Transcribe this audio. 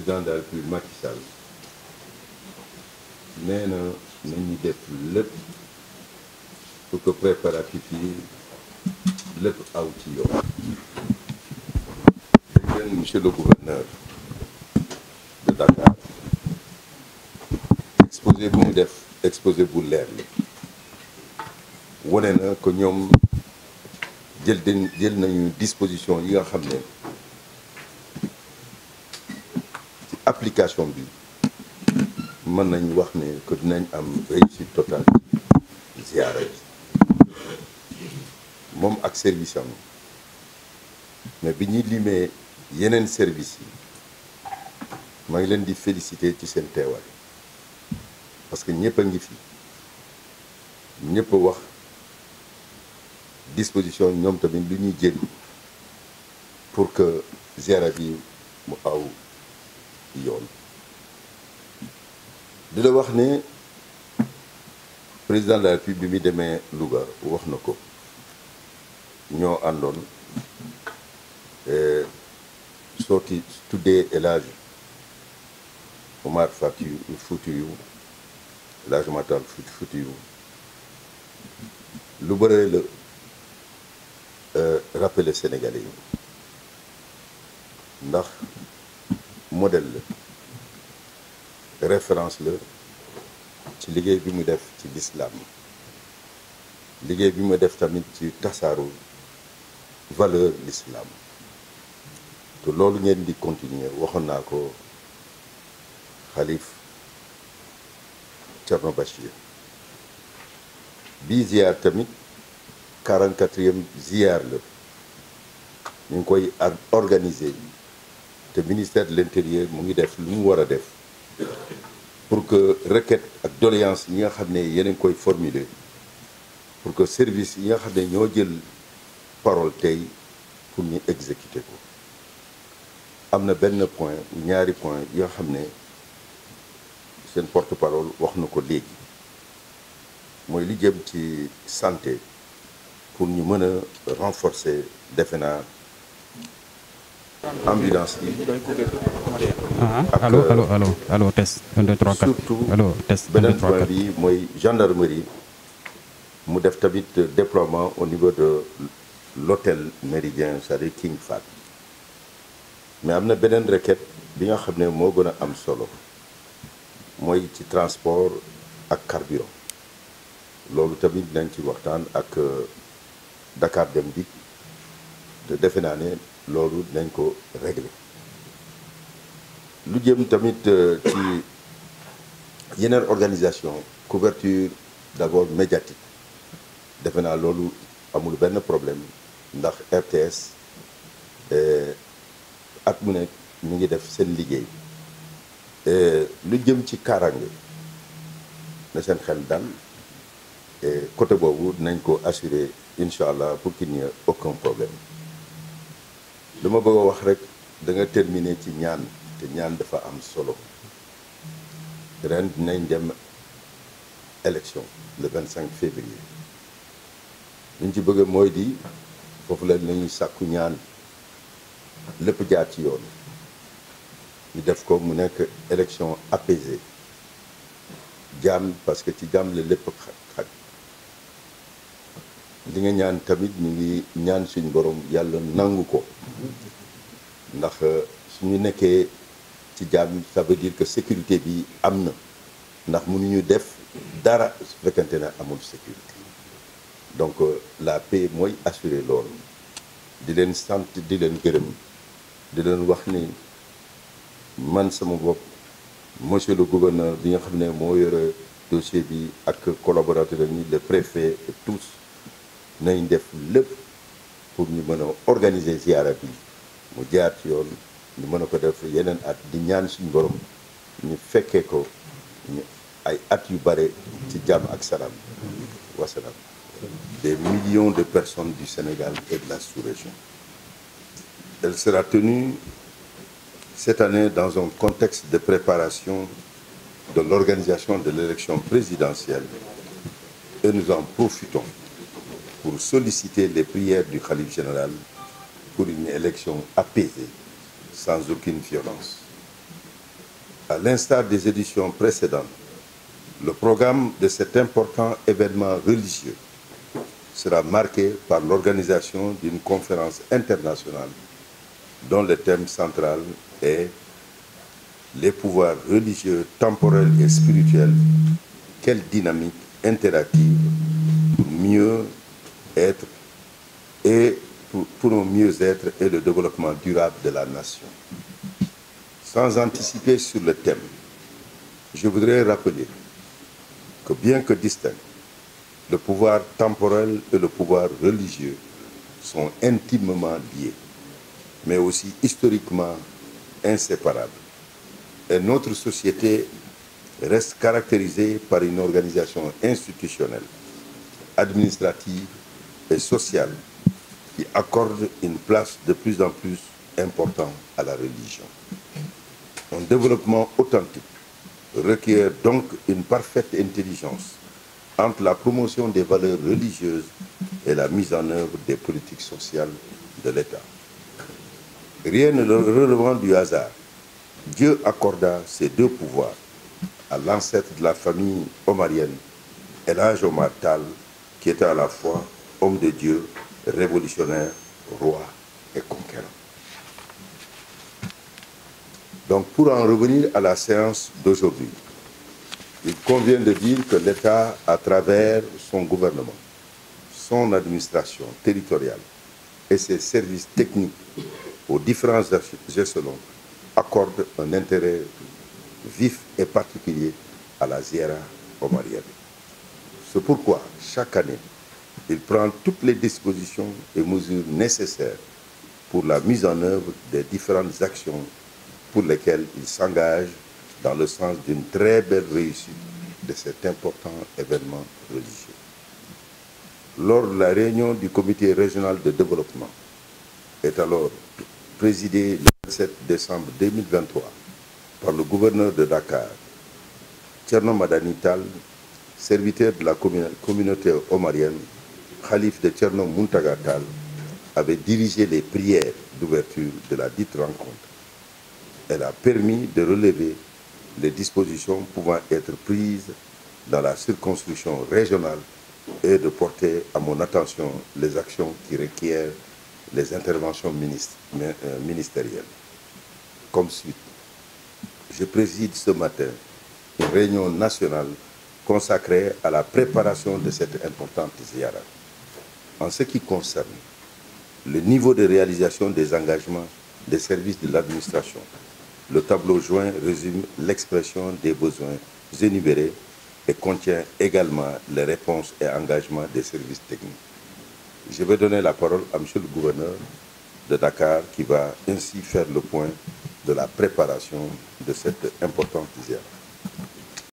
président de la République Macky Sall nee na nañu def lépp pour que préparatifs yi lépp aw ci yoon. dégg ngeen monsieur le gouverneur de Dakar exposé bu mu def exposé bu leer la wane na que ñoom jël nañu disposition yi nga xam ne ci application bi mën nañu wax ne que dinañ am réussite totale ziara bi moom ak service am mais bi ñuy limee yeneen service yi maa ngi leen di féliciter ci seen teewaay parce que ñëpp a ngi fi ñëpp a wax disposition ñoom tamit lu ñuy jël pour que ziara bi mu aw yoon. di la wax ne président de la République bi muy demee Louga wax na ko ñoo àndoon sooti tuddee El Hadj Omar Foutiyou El Hadj Matar Foutiyou lu bëre la rappeler Sénégalais yi ndax modèle la référence la ci liggéey bi mu def ci l'islam liggéey bi mu def tamit ci tasaaru valeur l'islam te loolu ngeen di continuer waxoon naa ko xalif Thierno Bachir bii ziar tamit 44e ziar la ñu ngi koy organiser te ministère de l'intérieur mu ngi def lu mu war a def pour que requête ak doléance yi nga xam ne yéen a ngi koy formuler pour que service yi nga xam ne ñoo jël parole tey pour ñu exécuter ko am na benn point ñaari point yi nga xam ne seen porte-parole wax na ko léegi mooy li jëm ci santé pour ñu mën a renforcer defe naa ambulance yi. allo test 1 2 3 4 surtout allo test 1 2 beneen 3 point 4 bi mooy gendarmerie mu def tamit déploiement au niveau de l'hôtel Méridien c'est-à-dire King Fahd mais am na beneen requête bi nga xam ne moo gën a am solo mooy ci transport ak carburant loolu tamit dinañ ci waxtaan ak Dakar Dem Dikk te defe naa ne loolu dinañ ko régler lu jëm tamit ci yeneen organisation couverture d'abord médiatique defe naa loolu amul benn problème ndax RTS at mu nekk ñu ngi def seen liggéey lu jëm ci kaaraange na seen xel dal côté boobu dinañ ko assurer incha allah pour qu'il n'y ait aucun problème lu ma bëgg a wax rek da nga terminer ci ñaan te ñaan dafa am solo ren dinañ dem élection le 25 février liñ ci bëgg mooy di foofu la nañuy sàkku ñaan lépp jaar ci yoon ñu def ko mu nekk élection apaisée jàmm parce que ci jàmm la lépp xaj li nga ñaan tamit ñu ngi ñaan suñu borom yàlla nangu ko ndax suñu nekkee ci jàmm ça veut dire que sécurité bi am na ndax mënuñu def dara su fekkante ne amul sécurité donc la paix mooy assurer loolu di leen sant di leen gërëm di leen wax ni man sama bopp monsieur le gouverneur bi nga xam ne moo yore dossier bi ak collaborateur yi le préfet et tous nañ def lépp pour ñu mën a organiser ziara bi mu jaar ci yoon ñu mën a ko def yeneen at di ñaan suñu borom ñu fekkee ko ñu ay at yu bare ci jàmm ak salaam wasalaam. Des millions de personnes du Sénégal et de la sous-région. Elle sera tenue cette année dans un contexte de préparation de l'organisation de l'élection présidentielle et nous en profitons pour solliciter les prières du khalife général pour une élection apaisée, sans aucune violence. À l'instar des éditions précédentes, le programme de cet important événement religieux sera marqué par l'organisation d'une conférence internationale dont le thème central est les pouvoirs religieux, temporels et spirituels, quelle dynamique interactive pour mieux être et pour un mieux-être et le développement durable de la nation. Sans anticiper sur le thème, je voudrais rappeler que bien que distincts, le pouvoir temporel et le pouvoir religieux sont intimement liés, mais aussi historiquement inséparables. Et notre société reste caractérisée par une organisation institutionnelle, administrative et sociale qui accorde une place de plus en plus importante à la religion. Un développement authentique requiert donc une parfaite intelligence entre la promotion des valeurs religieuses et la mise en œuvre des politiques sociales de l'État. Rien ne relevant du hasard, Dieu accorda ces deux pouvoirs à l'ancêtre de la famille omarienne, El Hadj Omar Tall, qui était à la fois homme de Dieu, révolutionnaire, roi et conquérant. Donc, pour en revenir à la séance d'aujourd'hui, il convient de dire que l'État, à travers son gouvernement, son administration territoriale et ses services techniques aux différents échelons, accorde un intérêt vif et particulier à la Ziara omarienne. C'est pourquoi, chaque année, il prend toutes les dispositions et mesures nécessaires pour la mise en œuvre des différentes actions pour lesquelles il s'engage dans le sens d'une très belle réussite de cet important événement religieux. Lors de la réunion du comité régional de développement, est alors présidée le 27 décembre 2023 par le gouverneur de Dakar, Thierno Madani Tall, serviteur de la communauté omarienne, Khalif de Thierno Muntaga Tall, avait dirigé les prières d'ouverture de la dite rencontre. Elle a permis de relever les dispositions pouvant être prises dans la circonscription régionale et de porter à mon attention les actions qui requièrent les interventions ministérielles. Comme suite, je préside ce matin une réunion nationale consacrée à la préparation de cette importante ziara. En ce qui concerne le niveau de réalisation des engagements des services de l'administration, le tableau joint résume l'expression des besoins énumérés et contient également les réponses et engagements des services techniques. Je vais donner la parole à M. le gouverneur de Dakar qui va ainsi faire le point de la préparation de cette importante ziara.